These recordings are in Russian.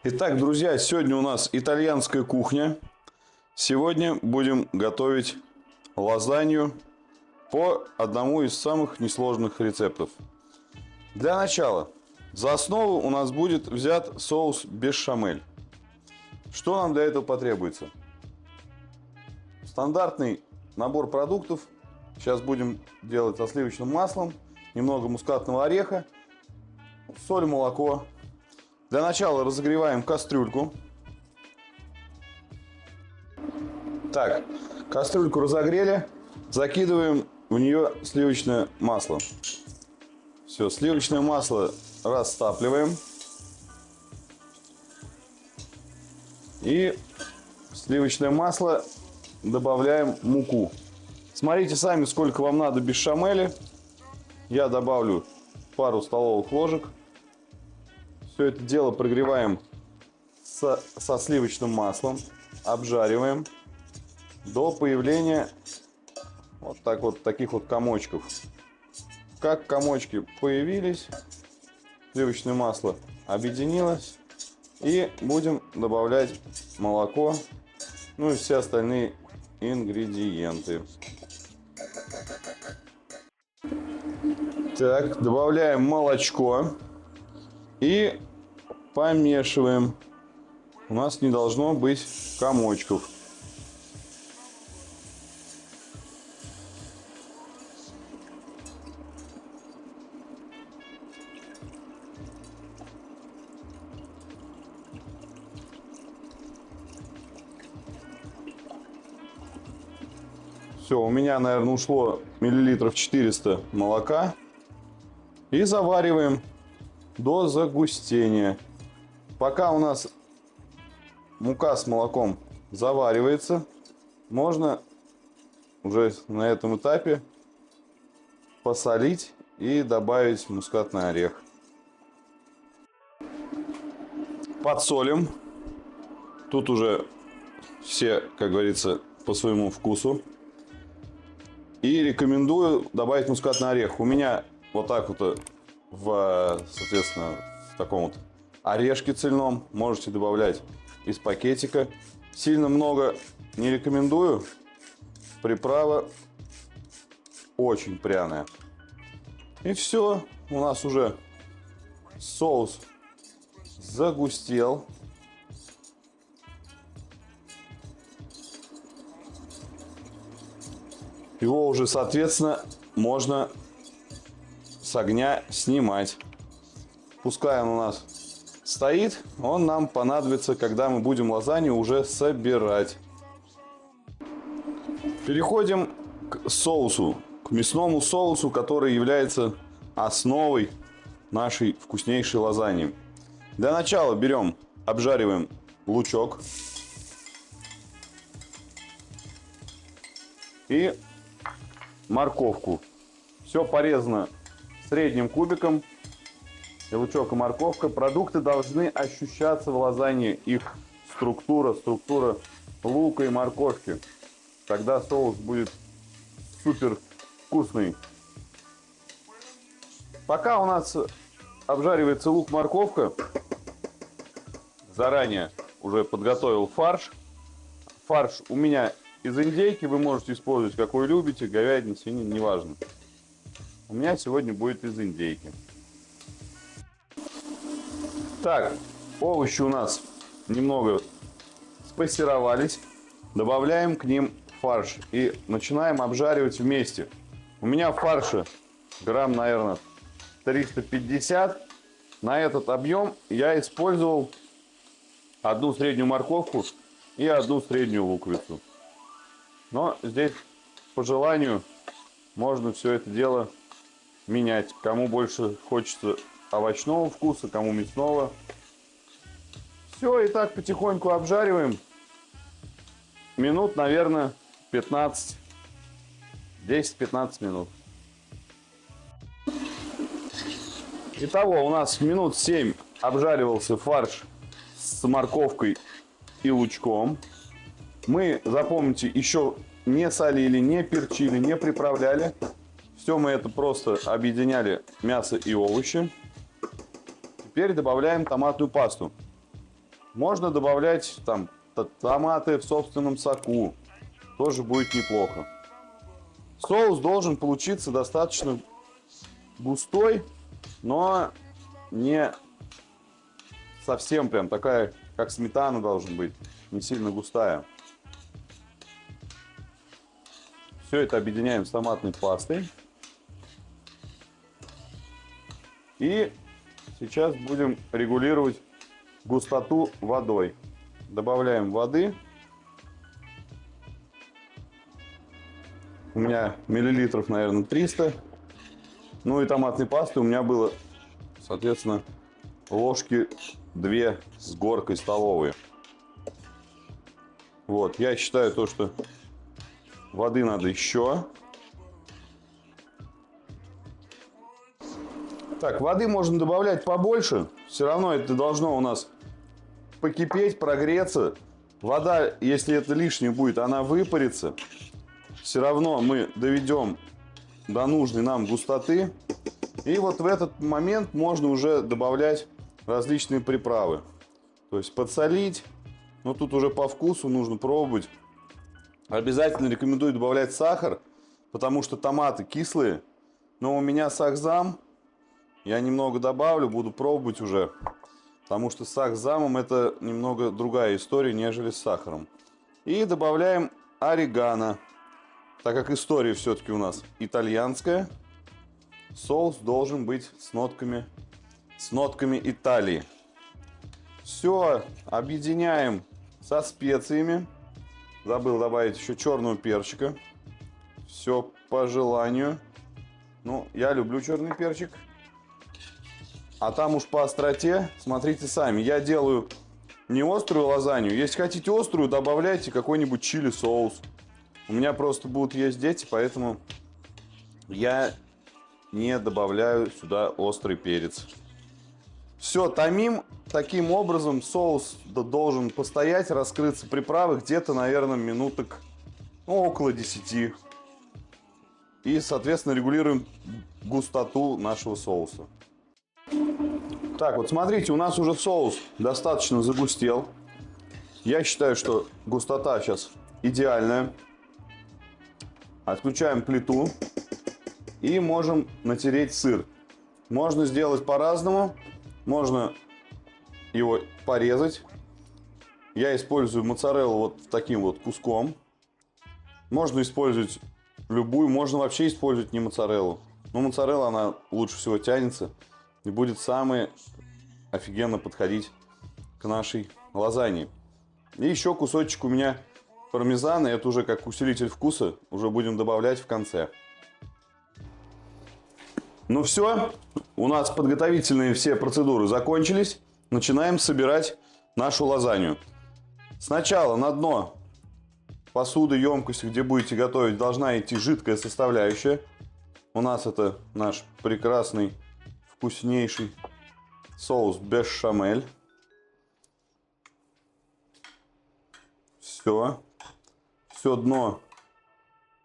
Итак, друзья, сегодня у нас итальянская кухня. Сегодня будем готовить лазанью по одному из самых несложных рецептов. Для начала, за основу у нас будет взят соус бешамель. Что нам для этого потребуется? Стандартный набор продуктов. Сейчас будем делать со сливочным маслом, немного мускатного ореха, соль, молоко. Для начала разогреваем кастрюльку. Так, кастрюльку разогрели, закидываем в нее сливочное масло. Все, сливочное масло растапливаем. И в сливочное масло добавляем муку. Смотрите сами, сколько вам надо бешамели. Я добавлю пару столовых ложек. Все это дело прогреваем со сливочным маслом, обжариваем до появления вот таких вот комочков. Как комочки появились, сливочное масло объединилось, и будем добавлять молоко, ну и все остальные ингредиенты. Так, добавляем молочко. И помешиваем. У нас не должно быть комочков. Все, у меня, наверное, ушло миллилитров 400 молока. И завариваем до загустения. Пока у нас мука с молоком заваривается, можно уже на этом этапе посолить и добавить мускатный орех. Подсолим. Тут уже все, как говорится, по своему вкусу. И рекомендую добавить мускатный орех. У меня вот так вот соответственно, в таком вот орешке цельном. Можете добавлять из пакетика. Сильно много не рекомендую. Приправа очень пряная. И все. У нас уже соус загустел. Его уже, соответственно, можно с огня снимать. Пускай он у нас стоит, он нам понадобится, когда мы будем лазанью уже собирать. Переходим к соусу, к мясному соусу, который является основой нашей вкуснейшей лазаньи. Для начала берем, обжариваем лучок и морковку. Все порезано средним кубиком. И лучок, и морковка. Продукты должны ощущаться в лазанье. Их структура лука и морковки. Тогда соус будет супер вкусный. Пока у нас обжаривается лук, морковка, заранее уже подготовил фарш. Фарш у меня из индейки. Вы можете использовать какой любите. Говядина, свинина, неважно. У меня сегодня будет из индейки. Так, овощи у нас немного спассеровались. Добавляем к ним фарш и начинаем обжаривать вместе. У меня фарша грамм, наверное, 350. На этот объем я использовал одну среднюю морковку и одну среднюю луковицу. Но здесь по желанию можно все это дело менять. Кому больше хочется овощного вкуса, кому мясного. Все, и так потихоньку обжариваем. Минут, наверное, 15. 10-15 минут. Итого у нас минут 7 обжаривался фарш с морковкой и лучком. Мы, запомните, еще не солили, не перчили, не приправляли. Все мы это просто объединяли мясо и овощи. Теперь добавляем томатную пасту. Можно добавлять там томаты в собственном соку. Тоже будет неплохо. Соус должен получиться достаточно густой, но не совсем прям такая, как сметана должен быть. Не сильно густая. Все это объединяем с томатной пастой. И сейчас будем регулировать густоту водой. Добавляем воды. У меня миллилитров, наверное, 300. Ну и томатной пасты у меня было, соответственно, ложки 2 с горкой столовые. Вот, я считаю то, что воды надо еще. Так, воды можно добавлять побольше. Все равно это должно у нас покипеть, прогреться. Вода, если это лишнее будет, она выпарится. Все равно мы доведем до нужной нам густоты. И вот в этот момент можно уже добавлять различные приправы. То есть подсолить. Но тут уже по вкусу нужно пробовать. Обязательно рекомендую добавлять сахар, потому что томаты кислые. Но у меня сахзам. Я немного добавлю, буду пробовать уже. Потому что с сахзамом это немного другая история, нежели с сахаром. И добавляем орегано. Так как история все-таки у нас итальянская, соус должен быть с нотками Италии. Все объединяем со специями. Забыл добавить еще черного перчика. Все по желанию. Ну, я люблю черный перчик. А там уж по остроте, смотрите сами. Я делаю не острую лазанью. Если хотите острую, добавляйте какой-нибудь чили соус. У меня просто будут есть дети, поэтому я не добавляю сюда острый перец. Все, томим. Таким образом соус должен постоять, раскрыться приправы где-то, наверное, минуток, ну, около 10. И, соответственно, регулируем густоту нашего соуса. Так, вот смотрите, у нас уже соус достаточно загустел. Я считаю, что густота сейчас идеальная. Отключаем плиту и можем натереть сыр. Можно сделать по-разному. Можно его порезать. Я использую моцареллу вот таким вот куском. Можно использовать любую, можно вообще использовать не моцареллу. Но моцарелла, она лучше всего тянется и будет самый офигенно подходить к нашей лазанье. И еще кусочек у меня пармезана, это уже как усилитель вкуса, уже будем добавлять в конце. Ну все, у нас подготовительные все процедуры закончились. Начинаем собирать нашу лазанью. Сначала на дно посуды, емкости, где будете готовить, должна идти жидкая составляющая. У нас это наш прекрасный, вкуснейший соус бешамель. Все дно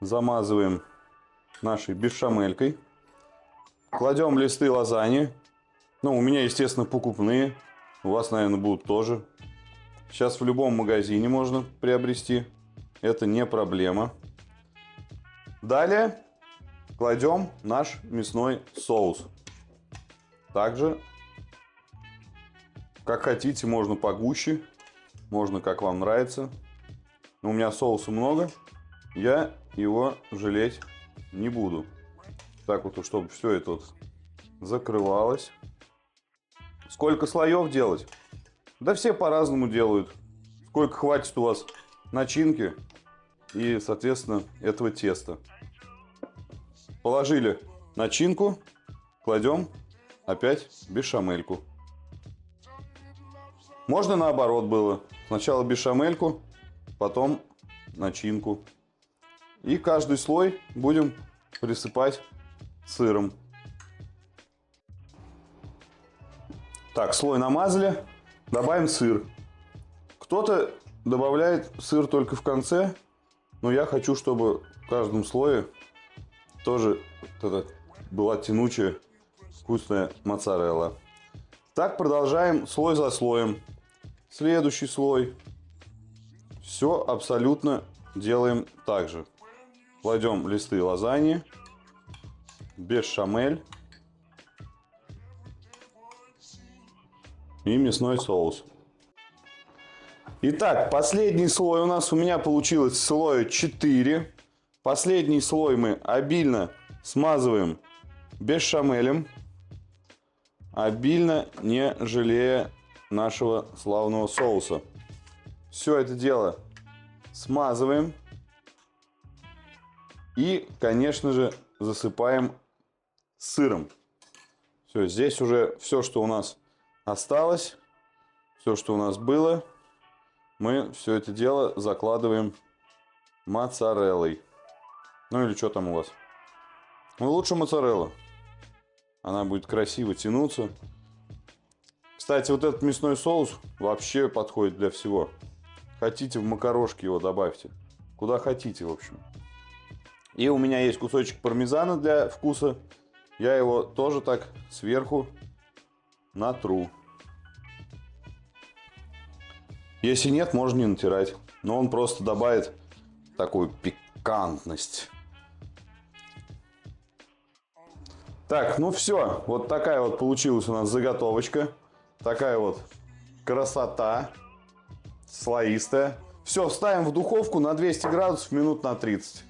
замазываем нашей бешамелькой. Кладем листы лазаньи. Ну, у меня, естественно, покупные. У вас, наверное, будут тоже. Сейчас в любом магазине можно приобрести. Это не проблема. Далее кладем наш мясной соус. Также, как хотите, можно погуще. Можно, как вам нравится. Но у меня соуса много. Я его жалеть не буду. Так вот, чтобы все это вот закрывалось. Сколько слоев делать? Да все по-разному делают. Сколько хватит у вас начинки и, соответственно, этого теста. Положили начинку, кладем опять бешамельку. Можно наоборот было. Сначала бешамельку, потом начинку. И каждый слой будем присыпать сыром. Так, слой намазали. Добавим сыр. Кто-то добавляет сыр только в конце, но я хочу, чтобы в каждом слое тоже была тянучая, вкусная моцарелла. Так продолжаем слой за слоем. Следующий слой. Все абсолютно делаем так же. Кладем листы лазаньи, бешамель и мясной соус. Итак, последний слой у меня получилось слоя 4. Последний слой мы обильно смазываем бешамелем, обильно не жалея нашего славного соуса. Все это дело смазываем и, конечно же, засыпаем сыром. Все, здесь уже все, что у нас осталось, все, что у нас было, мы все это дело закладываем моцареллой. Ну или что там у вас? Ну, лучше моцарелла. Она будет красиво тянуться. Кстати, вот этот мясной соус вообще подходит для всего. Хотите, в макарошки его добавьте. Куда хотите, в общем. И у меня есть кусочек пармезана для вкуса. Я его тоже так сверху натру. Если нет, можно не натирать. Но он просто добавит такую пикантность. Так, ну все. Вот такая вот получилась у нас заготовочка. Такая вот красота. Слоистая. Все, ставим в духовку на 200 градусов минут на 30.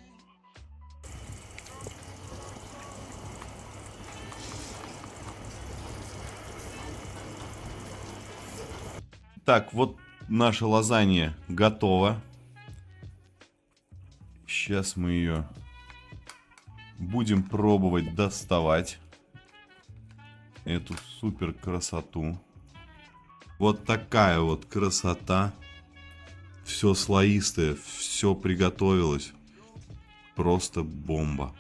Так, вот наша лазанья готова. Сейчас мы ее будем пробовать доставать. Эту супер красоту. Вот такая вот красота. Все слоистое, все приготовилось. Просто бомба.